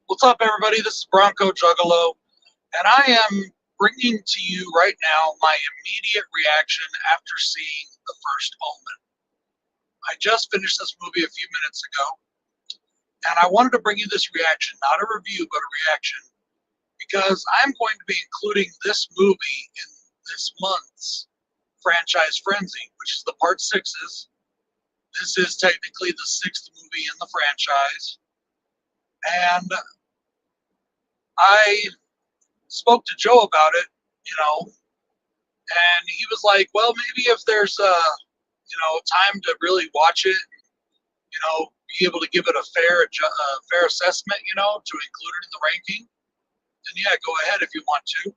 What's up, everybody? This is BroncoJuggalo, and I am bringing to you right now my immediate reaction after seeing the first Omen. I just finished this movie a few minutes ago, and I wanted to bring you this reaction, not a review, but a reaction, because I'm going to be including this movie in this month's franchise frenzy, which is the part sixes. This is technically the sixth movie in the franchise, and I spoke to Joe about it, and he was like, "Well, maybe if there's time to really watch it, be able to give it a fair assessment, to include it in the ranking, then yeah, go ahead if you want to."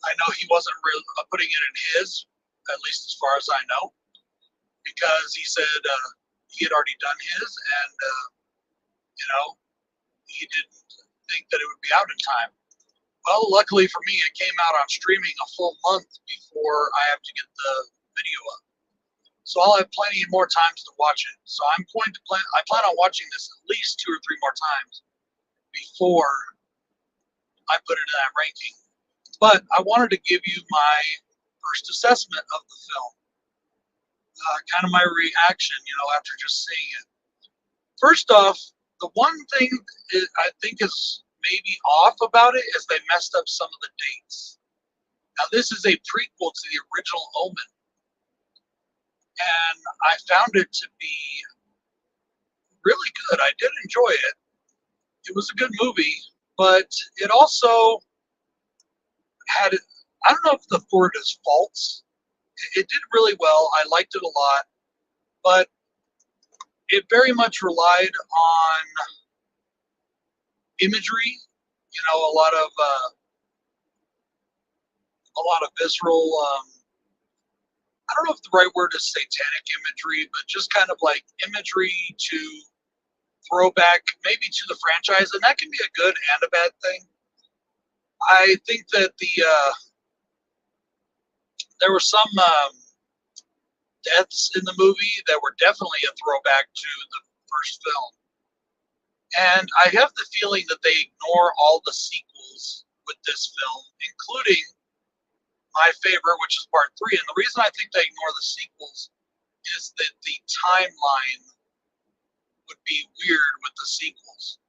I know he wasn't really putting it in his, at least as far as I know, because he said he had already done his, and he didn't think that it would be out in time. Well, luckily for me, it came out on streaming a full month before I have to get the video up. So I'll have plenty more times to watch it. So I plan on watching this at least 2 or 3 more times before I put it in that ranking. But I wanted to give you my first assessment of the film. Kind of my reaction, after just seeing it. First off, the one thing I think is maybe off about it is they messed up some of the dates. Now, this is a prequel to the original Omen, and I found it to be really good. I did enjoy it. It was a good movie, but it also had, I don't know if the word is faults. It did really well. I liked it a lot, but it very much relied on imagery, a lot of visceral. I don't know if the right word is satanic imagery, but just kind of like imagery to throw back maybe to the franchise, and that can be a good and a bad thing. I think that there were some deaths in the movie that were definitely a throwback to the first film. And I have the feeling that they ignore all the sequels with this film, including my favorite, which is part 3. And the reason I think they ignore the sequels is that the timeline would be weird with the sequels,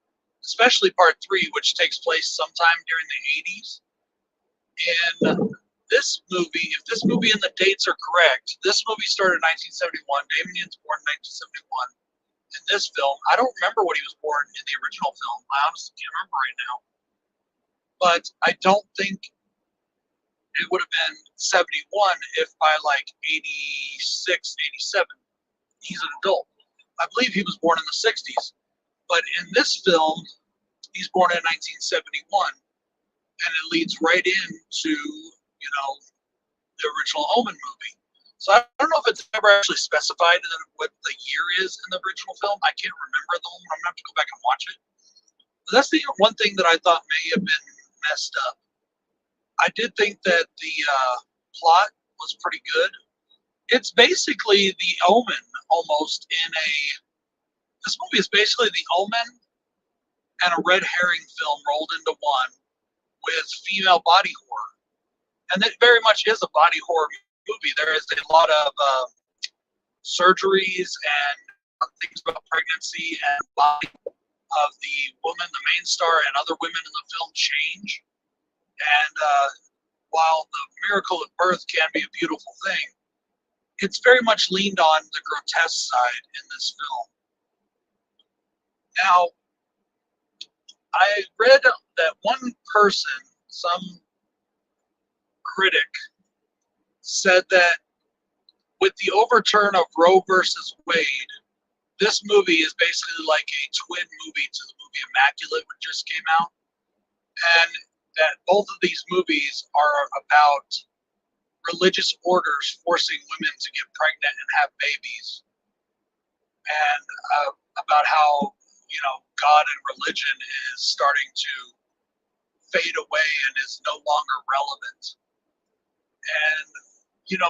especially part 3, which takes place sometime during the 80s. And this movie, if this movie and the dates are correct, this movie started in 1971. Damien's born in 1971. In this film, I don't remember what he was born in the original film. I honestly can't remember right now. But I don't think it would have been 71 if by like 86, 87, he's an adult. I believe he was born in the 60s. But in this film, he's born in 1971. And it leads right into, the original Omen movie. So I don't know if it's ever actually specified what the year is in the original film. I can't remember at the moment. I'm going to have to go back and watch it. But that's the one thing that I thought may have been messed up. I did think that the plot was pretty good. It's basically the Omen almost this movie is basically the Omen and a red herring film rolled into one with female body horror. And it very much is a body horror movie. There is a lot of surgeries and things about pregnancy and body of the woman, the main star, and other women in the film change. And while the miracle of birth can be a beautiful thing, it's very much leaned on the grotesque side in this film. Now, I read that one person, some critic, said that with the overturn of Roe versus Wade, this movie is basically like a twin movie to the movie Immaculate, which just came out. And that both of these movies are about religious orders forcing women to get pregnant and have babies. And about how, God and religion is starting to fade away and is no longer relevant. And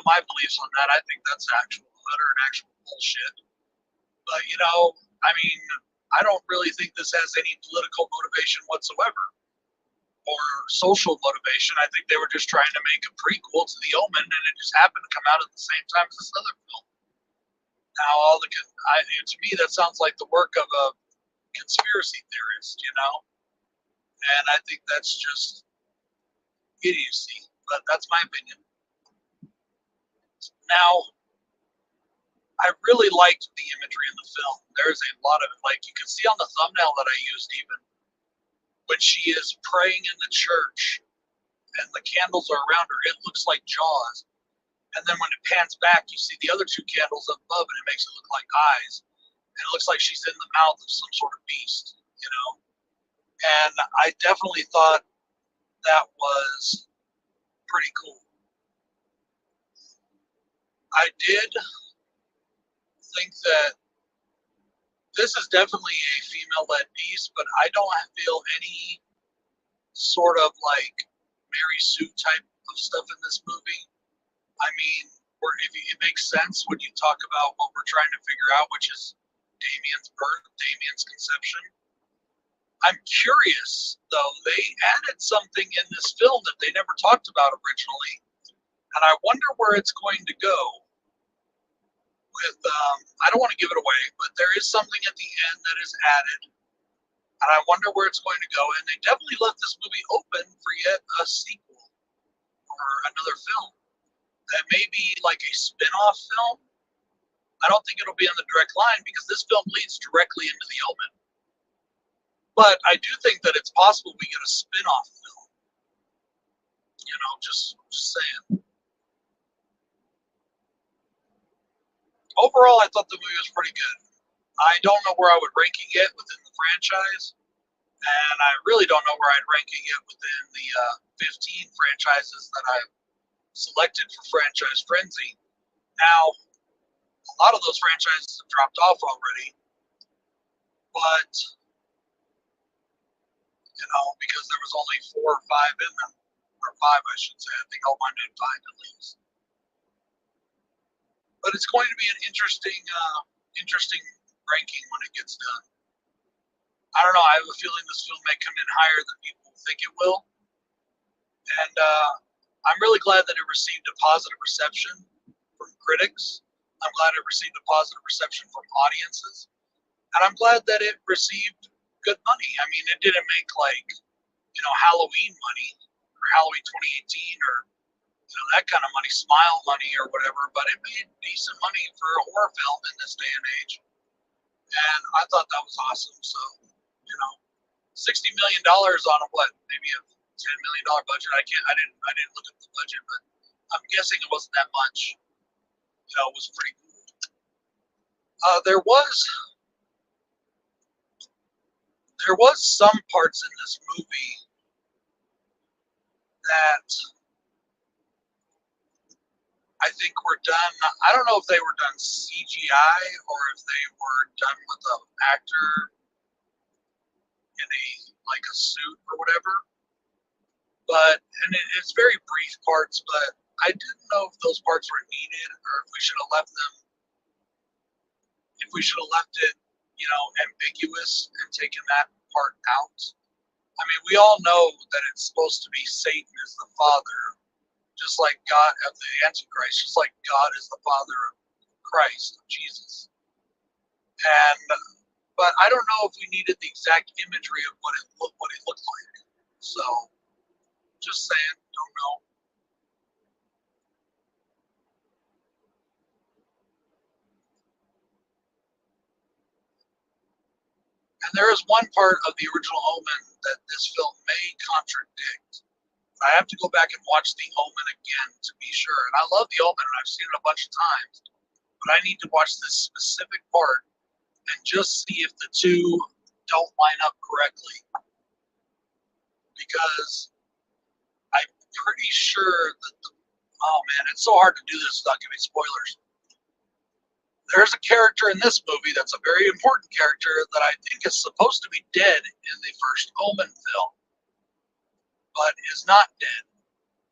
my beliefs on that, I think that's utter and actual bullshit. But I mean, I don't really think this has any political motivation whatsoever or social motivation. I think they were just trying to make a prequel to The Omen, and it just happened to come out at the same time as this other film. Now, to me, that sounds like the work of a conspiracy theorist, and I think that's just idiocy, but that's my opinion. Now, I really liked the imagery in the film. There's a lot of it. Like you can see on the thumbnail that I used, even when she is praying in the church and the candles are around her, it looks like Jaws. And then when it pans back, you see the other two candles up above, and it makes it look like eyes. And it looks like she's in the mouth of some sort of beast, And I definitely thought that was pretty cool. I did think that this is definitely a female-led piece, but I don't feel any sort of like Mary Sue type of stuff in this movie. I mean, it makes sense when you talk about what we're trying to figure out, which is Damien's birth, Damien's conception. I'm curious, though, they added something in this film that they never talked about originally, and I wonder where it's going to go. I don't want to give it away, but there is something at the end that is added, and I wonder where it's going to go. And they definitely left this movie open for yet a sequel or another film. That may be like a spin-off film. I don't think it'll be on the direct line because this film leads directly into The Omen. But I do think that it's possible we get a spin-off film. Just saying. Overall, I thought the movie was pretty good. I don't know where I would rank it yet within the franchise, and I really don't know where I'd rank it yet within the 15 franchises that I've selected for Franchise Frenzy. Now, a lot of those franchises have dropped off already, but, because there was only 4 or 5 in them, or 5, I should say. I think I'll find it 5 at least. But it's going to be an interesting ranking when it gets done. I don't know. I have a feeling this film may come in higher than people think it will. And I'm really glad that it received a positive reception from critics. I'm glad it received a positive reception from audiences. And I'm glad that it received good money. I mean, it didn't make Halloween money or Halloween 2018 or that kind of money, smile money or whatever, but it made decent money for a horror film in this day and age. And I thought that was awesome. So, $60 million on maybe a $10 million budget. I didn't look at the budget, but I'm guessing it wasn't that much. It was pretty cool. There was some parts in this movie that I think were done. I don't know if they were done CGI or if they were done with an actor in a suit or whatever. But it's very brief parts. But I didn't know if those parts were needed or if we should have left them. If we should have left it, ambiguous and taken that part out. I mean, we all know that it's supposed to be Satan as the father. Just like God of the Antichrist, just like God is the father of Christ, of Jesus. But I don't know if we needed the exact imagery of what he looked like. So, just saying, don't know. And there is one part of the original Omen that this film may contradict. I have to go back and watch The Omen again to be sure. And I love The Omen, and I've seen it a bunch of times. But I need to watch this specific part and just see if the two don't line up correctly. Because I'm pretty sure that oh man, it's so hard to do this without giving spoilers. There's a character in this movie that's a very important character that I think is supposed to be dead in the first Omen film, but is not dead.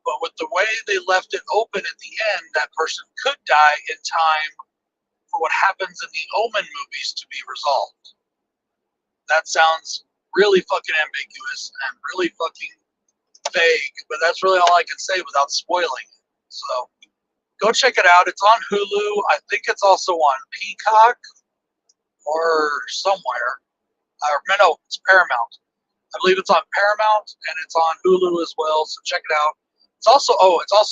But with the way they left it open at the end, that person could die in time for what happens in the Omen movies to be resolved. That sounds really fucking ambiguous and really fucking vague, but that's really all I can say without spoiling it. So go check it out. It's on Hulu. I think it's also on Peacock or somewhere. No, it's Paramount. I believe it's on Paramount and it's on Hulu as well. So check it out. It's also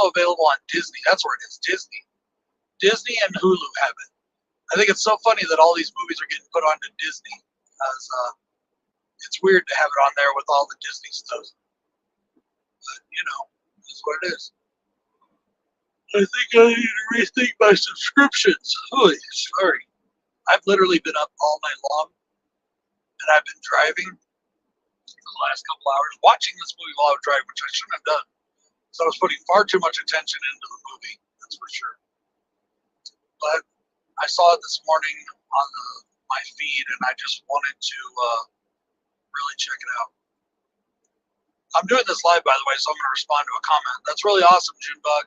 available on Disney. That's where it is. Disney and Hulu have it. I think it's so funny that all these movies are getting put onto Disney. Because it's weird to have it on there with all the Disney stuff. But it's what it is. I think I need to rethink my subscriptions. Oh, sorry. I've literally been up all night long, and I've been driving the last couple hours, watching this movie while I was driving, which I shouldn't have done. So I was putting far too much attention into the movie, that's for sure. But I saw it this morning on my feed, and I just wanted to really check it out. I'm doing this live, by the way, so I'm going to respond to a comment. That's really awesome, Junebug.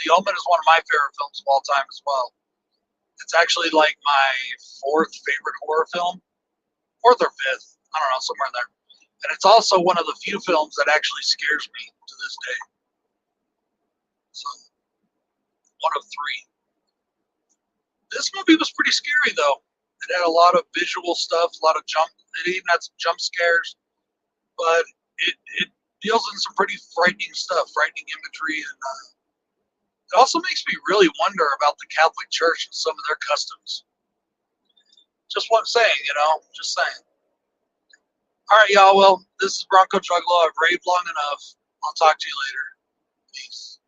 The Omen is one of my favorite films of all time as well. It's actually like my fourth favorite horror film. Fourth or fifth. I don't know, somewhere in there. And it's also one of the few films that actually scares me to this day. So, one of three. This movie was pretty scary, though. It had a lot of visual stuff, a lot of it even had some jump scares. But it deals in some pretty frightening stuff, frightening imagery, and it also makes me really wonder about the Catholic Church and some of their customs. Just what I'm saying, just saying. All right, y'all. Well, this is BroncoJuggalo. I've raved long enough. I'll talk to you later. Peace.